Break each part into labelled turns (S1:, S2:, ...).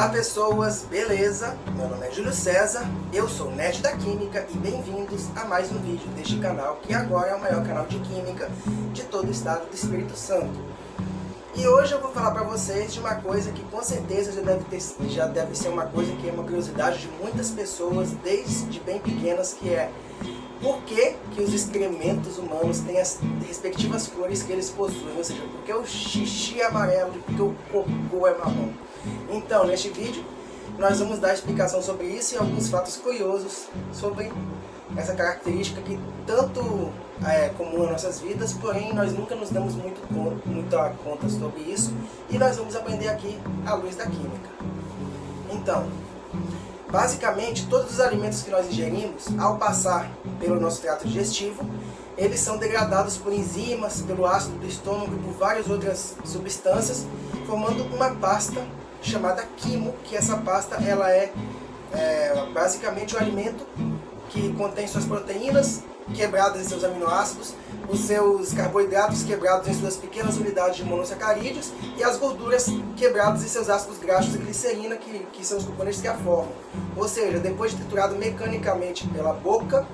S1: Olá pessoas, beleza? Meu nome é Júlio César, eu sou Nerd da Química e bem-vindos a mais um vídeo deste canal, que agora é o maior canal de Química de todo o estado do Espírito Santo. E hoje eu vou falar para vocês de uma coisa que com certeza já deve ser uma coisa que é uma curiosidade de muitas pessoas, desde bem pequenas, que é: por que os excrementos humanos têm as respectivas cores que eles possuem? Ou seja, por que o xixi é amarelo e por que o cocô é marrom? Então, neste vídeo, nós vamos dar explicação sobre isso e alguns fatos curiosos sobre essa característica que tanto é comum em nossas vidas, porém nós nunca nos damos muita conta sobre isso, e nós vamos aprender aqui à luz da química. Então, basicamente, todos os alimentos que nós ingerimos, ao passar pelo nosso trato digestivo, eles são degradados por enzimas, pelo ácido do estômago e por várias outras substâncias, formando uma pasta chamada quimo, que essa pasta ela é basicamente o alimento que contém suas proteínas quebradas em seus aminoácidos, os seus carboidratos quebrados em suas pequenas unidades de monossacarídeos e as gorduras quebradas em seus ácidos graxos e glicerina, que são os componentes que a formam. Ou seja, depois de triturado mecanicamente pela boca,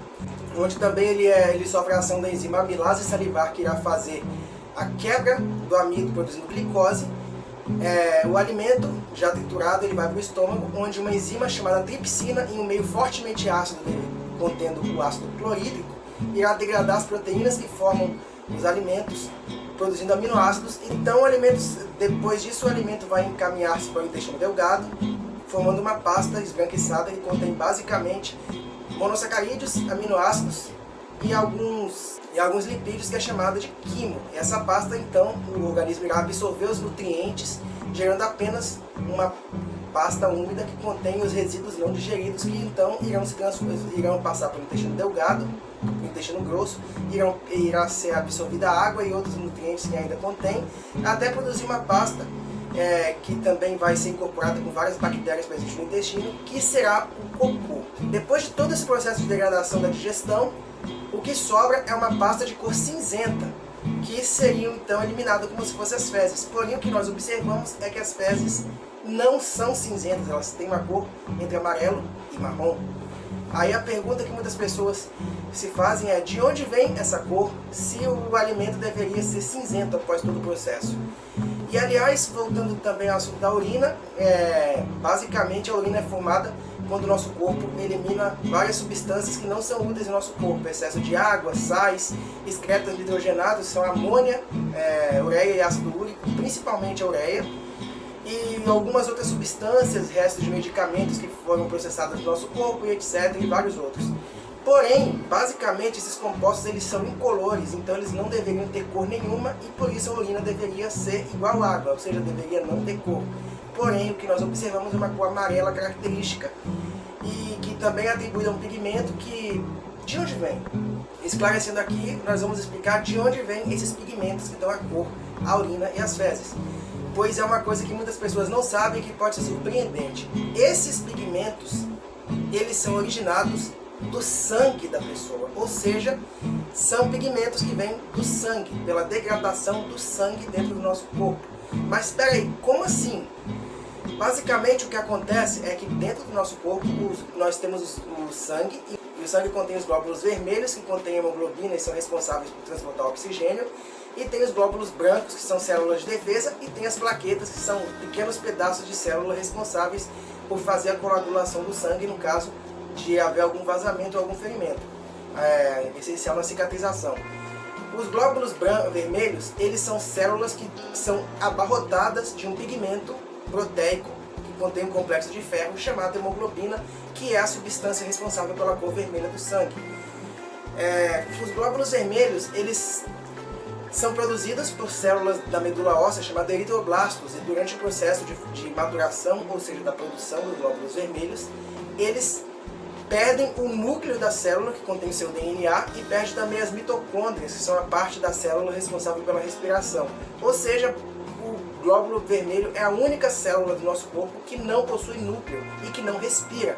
S1: onde também ele sofre a ação da enzima amilase salivar, que irá fazer a quebra do amido produzindo glicose, o alimento já triturado ele vai para o estômago, onde uma enzima chamada tripsina, em um meio fortemente ácido contendo o ácido clorídrico, irá degradar as proteínas que formam os alimentos, produzindo aminoácidos. Então, depois disso, o alimento vai encaminhar-se para o intestino delgado, formando uma pasta esbranquiçada que contém basicamente monossacarídeos, aminoácidos e alguns lipídios, que é chamada de quimo. E essa pasta, então, o organismo irá absorver os nutrientes, gerando apenas uma pasta úmida que contém os resíduos não digeridos, que então irão passar pelo intestino delgado, pelo intestino grosso, irá ser absorvida a água e outros nutrientes que ainda contém, até produzir uma pasta que também vai ser incorporada com várias bactérias presentes no intestino, que será o cocô. Depois de todo esse processo de degradação da digestão, o que sobra é uma pasta de cor cinzenta, que seriam então eliminadas como se fossem as fezes. Porém, o que nós observamos é que as fezes não são cinzentas, elas têm uma cor entre amarelo e marrom. Aí a pergunta que muitas pessoas se fazem é: de onde vem essa cor, se o alimento deveria ser cinzento após todo o processo? E aliás, voltando também ao assunto da urina, basicamente a urina é formada quando o nosso corpo elimina várias substâncias que não são úteis no nosso corpo: excesso de água, sais, excretas hidrogenados, são amônia, ureia e ácido úrico, principalmente a ureia, e algumas outras substâncias, restos de medicamentos que foram processados no nosso corpo, e etc, e vários outros. Porém, basicamente, esses compostos eles são incolores, então eles não deveriam ter cor nenhuma, e por isso a urina deveria ser igual à água, ou seja, deveria não ter cor. Porém, o que nós observamos é uma cor amarela característica, e que também é atribuída a um pigmento que... De onde vem? Esclarecendo aqui, nós vamos explicar de onde vêm esses pigmentos que dão a cor à urina e às fezes, pois é uma coisa que muitas pessoas não sabem e que pode ser surpreendente. Esses pigmentos, eles são originados do sangue da pessoa, ou seja, são pigmentos que vêm do sangue, pela degradação do sangue dentro do nosso corpo. Mas espera aí, como assim? Basicamente o que acontece é que dentro do nosso corpo nós temos o sangue, e o sangue contém os glóbulos vermelhos, que contêm hemoglobina e são responsáveis por transportar o oxigênio, e tem os glóbulos brancos, que são células de defesa, e tem as plaquetas, que são pequenos pedaços de célula responsáveis por fazer a coagulação do sangue no caso de haver algum vazamento ou algum ferimento, essencial na cicatrização. Os glóbulos vermelhos, eles são células que são abarrotadas de um pigmento proteico que contém um complexo de ferro chamado hemoglobina, que é a substância responsável pela cor vermelha do sangue. Os glóbulos vermelhos, eles são produzidos por células da medula óssea chamadas eritroblastos, e durante o processo de maturação, ou seja, da produção dos glóbulos vermelhos, eles perdem o núcleo da célula, que contém o seu DNA, e perde também as mitocôndrias, que são a parte da célula responsável pela respiração. Ou seja, o glóbulo vermelho é a única célula do nosso corpo que não possui núcleo e que não respira.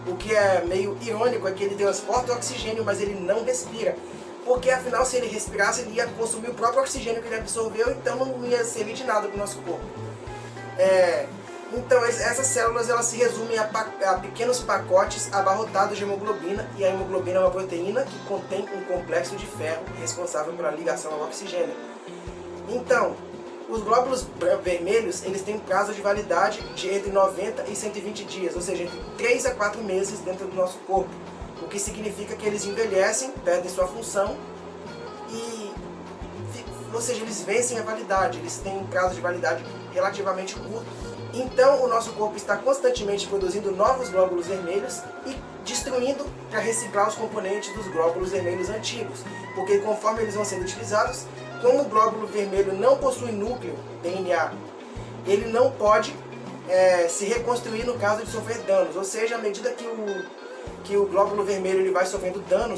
S1: O que é meio irônico é que ele transporta o oxigênio, mas ele não respira. Porque afinal, se ele respirasse, ele ia consumir o próprio oxigênio que ele absorveu, então não ia servir de nada para o nosso corpo. Então essas células elas se resumem a pequenos pacotes abarrotados de hemoglobina, e a hemoglobina é uma proteína que contém um complexo de ferro responsável pela ligação ao oxigênio. Então, os glóbulos vermelhos eles têm um prazo de validade de entre 90 e 120 dias, ou seja, entre 3 a 4 meses dentro do nosso corpo, o que significa que eles envelhecem, perdem sua função ou seja, eles vencem a validade, eles têm um prazo de validade relativamente curto. Então o nosso corpo está constantemente produzindo novos glóbulos vermelhos e destruindo para reciclar os componentes dos glóbulos vermelhos antigos, porque conforme eles vão sendo utilizados, como o glóbulo vermelho não possui núcleo, DNA, ele não pode se reconstruir no caso de sofrer danos, ou seja, à medida que o glóbulo vermelho ele vai sofrendo dano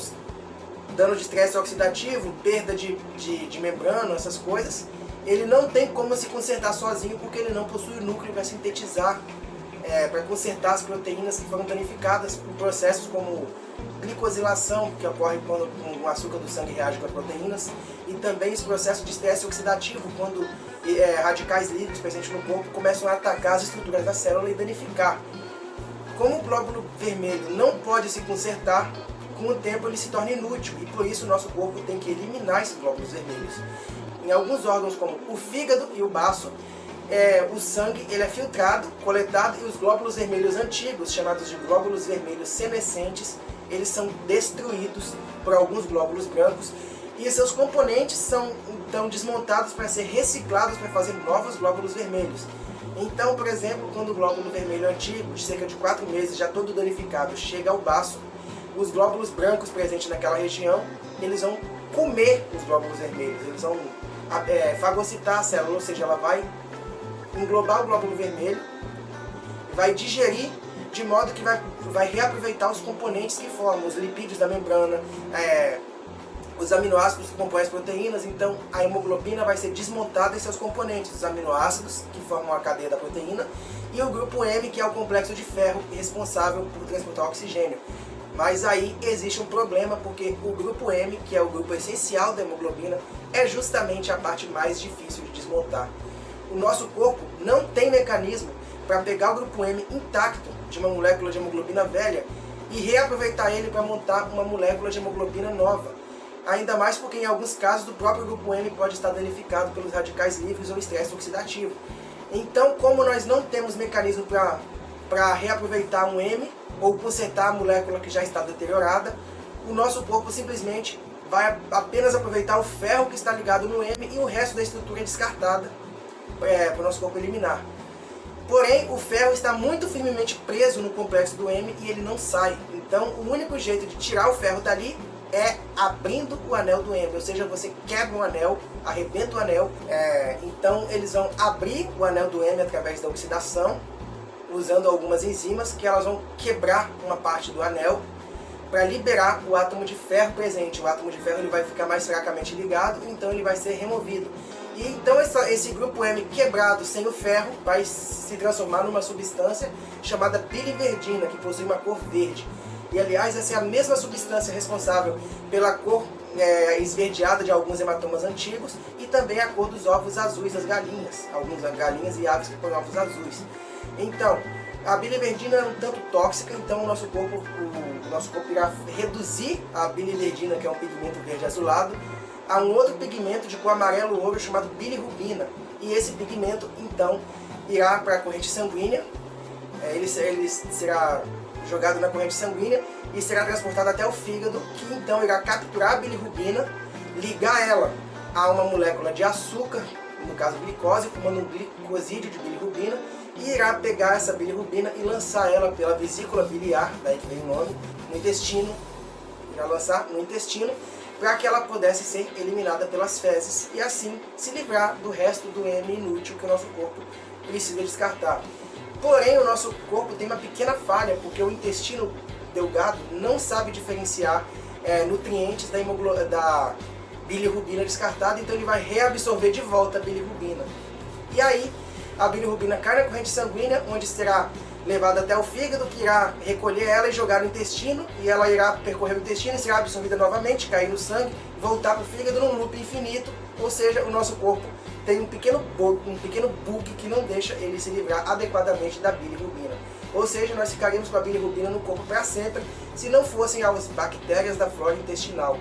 S1: de estresse oxidativo, perda de membrana, essas coisas, ele não tem como se consertar sozinho, porque ele não possui o núcleo para sintetizar, para consertar as proteínas que foram danificadas por processos como glicosilação, que ocorre quando o açúcar do sangue reage com as proteínas, e também esse processo de estresse oxidativo, quando radicais livres presentes no corpo começam a atacar as estruturas da célula e danificar. Como o glóbulo vermelho não pode se consertar, com o tempo ele se torna inútil, e por isso o nosso corpo tem que eliminar esses glóbulos vermelhos. Em alguns órgãos como o fígado e o baço, o sangue ele é filtrado, coletado, e os glóbulos vermelhos antigos, chamados de glóbulos vermelhos senescentes, eles são destruídos por alguns glóbulos brancos, e seus componentes são então desmontados para ser reciclados para fazer novos glóbulos vermelhos. Então, por exemplo, quando o glóbulo vermelho antigo, de cerca de 4 meses, já todo danificado, chega ao baço, os glóbulos brancos presentes naquela região, eles vão comer os glóbulos vermelhos, eles vão fagocitar a célula, ou seja, ela vai englobar o glóbulo vermelho, vai digerir, de modo que vai reaproveitar os componentes que formam os lipídios da membrana, os aminoácidos que compõem as proteínas. Então a hemoglobina vai ser desmontada em seus componentes, os aminoácidos que formam a cadeia da proteína, e o grupo M, que é o complexo de ferro responsável por transportar oxigênio. Mas aí existe um problema, porque o grupo M, que é o grupo essencial da hemoglobina, é justamente a parte mais difícil de desmontar. O nosso corpo não tem mecanismo para pegar o grupo M intacto de uma molécula de hemoglobina velha e reaproveitar ele para montar uma molécula de hemoglobina nova. Ainda mais porque em alguns casos o próprio grupo M pode estar danificado pelos radicais livres ou estresse oxidativo. Então, como nós não temos mecanismo para reaproveitar um M ou consertar a molécula que já está deteriorada, o nosso corpo simplesmente vai apenas aproveitar o ferro que está ligado no M, e o resto da estrutura é descartada para o nosso corpo eliminar. Porém, o ferro está muito firmemente preso no complexo do M e ele não sai. Então, o único jeito de tirar o ferro dali é abrindo o anel do M, ou seja, você quebra o anel, arrebenta o anel. Então, eles vão abrir o anel do M através da oxidação, usando algumas enzimas que elas vão quebrar uma parte do anel para liberar o átomo de ferro presente. O átomo de ferro ele vai ficar mais fracamente ligado, então ele vai ser removido. E então esse grupo M quebrado sem o ferro vai se transformar numa substância chamada biliverdina, que possui uma cor verde. E aliás, essa é a mesma substância responsável pela cor esverdeada de alguns hematomas antigos, e também a cor dos ovos azuis das galinhas, algumas galinhas e aves que põem ovos azuis. Então, a biliverdina é um tanto tóxica, então o nosso corpo irá reduzir a biliverdina, que é um pigmento verde azulado, a um outro pigmento de cor amarelo-ouro chamado bilirrubina. E esse pigmento, então, irá para a corrente sanguínea, ele será jogado na corrente sanguínea e será transportado até o fígado, que então irá capturar a bilirrubina, ligar ela a uma molécula de açúcar, no caso glicose, formando um glicosídeo de bilirrubina, e irá pegar essa bilirrubina e lançar ela pela vesícula biliar, daí que vem o nome, no intestino, irá lançar no intestino, para que ela pudesse ser eliminada pelas fezes e assim se livrar do resto do M inútil que o nosso corpo precisa descartar. Porém, o nosso corpo tem uma pequena falha, porque o intestino delgado não sabe diferenciar nutrientes da bilirrubina descartada, então ele vai reabsorver de volta a bilirrubina. E aí a bilirrubina cai na corrente sanguínea, onde será levada até o fígado, que irá recolher ela e jogar no intestino, e ela irá percorrer o intestino e será absorvida novamente, cair no sangue, voltar para o fígado num loop infinito, ou seja, o nosso corpo tem um pequeno bug que não deixa ele se livrar adequadamente da bilirrubina. Ou seja, nós ficaríamos com a bilirrubina no corpo para sempre, se não fossem as bactérias da flora intestinal,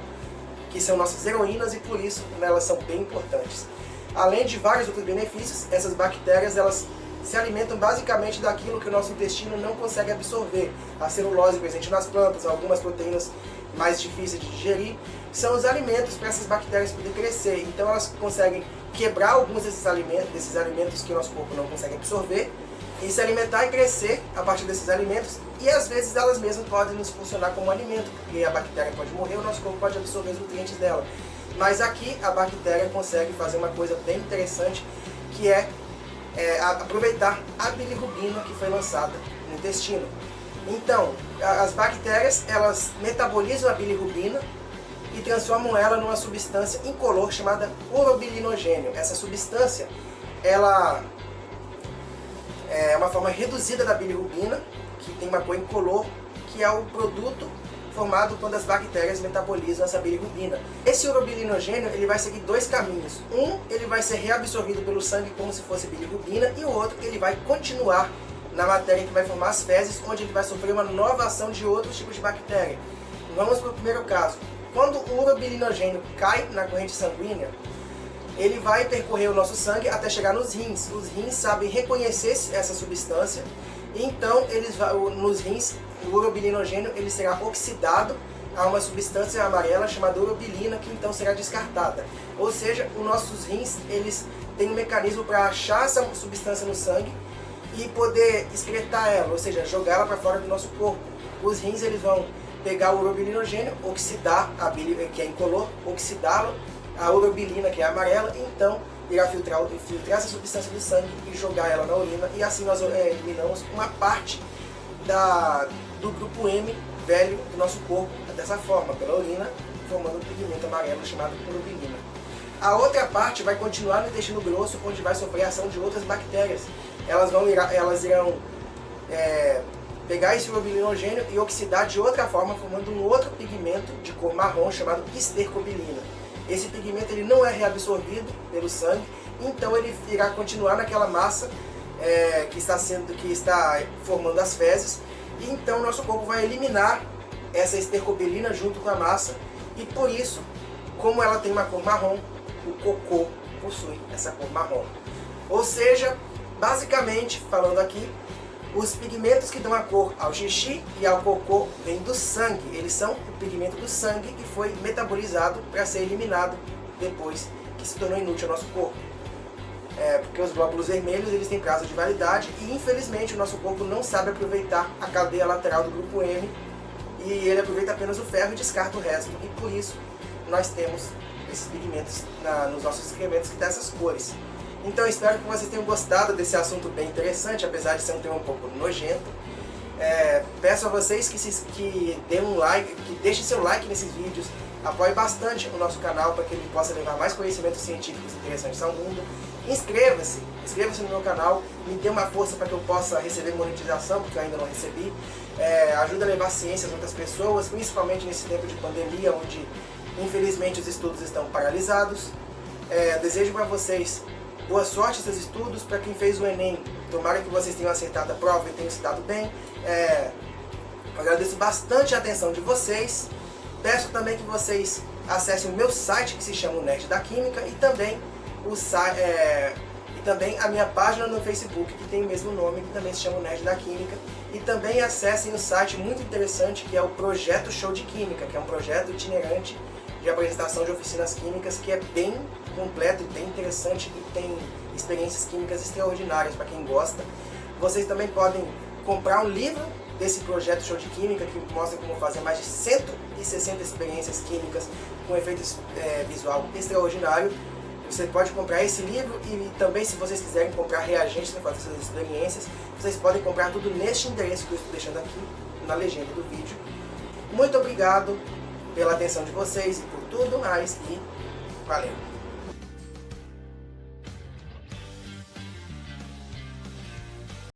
S1: que são nossas heroínas e por isso elas são bem importantes. Além de vários outros benefícios, essas bactérias elas se alimentam basicamente daquilo que o nosso intestino não consegue absorver. A celulose presente nas plantas, algumas proteínas mais difíceis de digerir, são os alimentos para essas bactérias poderem crescer. Então elas conseguem quebrar alguns desses alimentos que o nosso corpo não consegue absorver, e se alimentar e crescer a partir desses alimentos, e às vezes elas mesmas podem nos funcionar como alimento, porque a bactéria pode morrer, o nosso corpo pode absorver os nutrientes dela. Mas aqui a bactéria consegue fazer uma coisa bem interessante, que é aproveitar a bilirrubina que foi lançada no intestino. Então, as bactérias elas metabolizam a bilirrubina e transformam ela numa substância incolor chamada urobilinogênio. Essa substância ela é uma forma reduzida da bilirrubina, que tem uma cor incolor, que é o produto formado quando as bactérias metabolizam essa bilirrubina. Esse urobilinogênio ele vai seguir dois caminhos. Um, ele vai ser reabsorvido pelo sangue como se fosse bilirrubina, e o outro, ele vai continuar na matéria que vai formar as fezes, onde ele vai sofrer uma nova ação de outros tipos de bactéria. Vamos para o primeiro caso. Quando o urobilinogênio cai na corrente sanguínea, ele vai percorrer o nosso sangue até chegar nos rins. Os rins sabem reconhecer essa substância, então nos rins o urobilinogênio ele será oxidado a uma substância amarela chamada urobilina, que então será descartada. Ou seja, os nossos rins eles têm um mecanismo para achar essa substância no sangue e poder excretar ela, ou seja, jogá-la para fora do nosso corpo. Os rins eles vão pegar o urobilinogênio, oxidar a bilirrubina, que é incolor, oxidá-lo, a urobilina, que é amarela, e então irá filtrar essa substância do sangue e jogar ela na urina, e assim nós eliminamos uma parte do grupo M velho do nosso corpo, dessa forma, pela urina, formando um pigmento amarelo chamado urobilina. A outra parte vai continuar no intestino grosso, onde vai sofrer a ação de outras bactérias. Elas irão pegar esse urobilinogênio e oxidar de outra forma, formando um outro pigmento de cor marrom chamado estercobilina. Esse pigmento ele não é reabsorvido pelo sangue, então ele irá continuar naquela massa que está formando as fezes, e então nosso corpo vai eliminar essa estercobilina junto com a massa, e por isso, como ela tem uma cor marrom, o cocô possui essa cor marrom. Ou seja, basicamente, falando aqui, os pigmentos que dão a cor ao xixi e ao cocô vêm do sangue. Eles são o pigmento do sangue que foi metabolizado para ser eliminado depois que se tornou inútil ao nosso corpo. Porque os glóbulos vermelhos eles têm prazo de validade e infelizmente o nosso corpo não sabe aproveitar a cadeia lateral do grupo M, e ele aproveita apenas o ferro e descarta o resto. E por isso nós temos esses pigmentos nos nossos excrementos que têm essas cores. Então espero que vocês tenham gostado desse assunto bem interessante, apesar de ser um tema um pouco nojento. Peço a vocês que deem um like, que deixem seu like nesses vídeos, apoie bastante o nosso canal para que ele possa levar mais conhecimentos científicos interessantes ao mundo. Inscreva-se no meu canal, me dê uma força para que eu possa receber monetização, porque eu ainda não recebi. Ajuda a levar ciência a outras pessoas, principalmente nesse tempo de pandemia, onde infelizmente os estudos estão paralisados. Desejo para vocês boa sorte nesses estudos. Para quem fez o Enem, tomara que vocês tenham acertado a prova e tenham se dado bem. Agradeço bastante a atenção de vocês. Peço também que vocês acessem o meu site, que se chama o Nerd da Química, e também a minha página no Facebook, que tem o mesmo nome, que também se chama o Nerd da Química. E também acessem o site muito interessante, que é o Projeto Show de Química, que é um projeto itinerante de apresentação de oficinas químicas, que é bem completo e bem interessante e tem experiências químicas extraordinárias para quem gosta. Vocês também podem comprar um livro desse projeto Show de Química, que mostra como fazer mais de 160 experiências químicas com efeito visual extraordinário. Você pode comprar esse livro, e também, se vocês quiserem comprar reagentes para fazer essas experiências, vocês podem comprar tudo neste endereço que eu estou deixando aqui na legenda do vídeo. Muito obrigado pela atenção de vocês e por tudo mais, e valeu!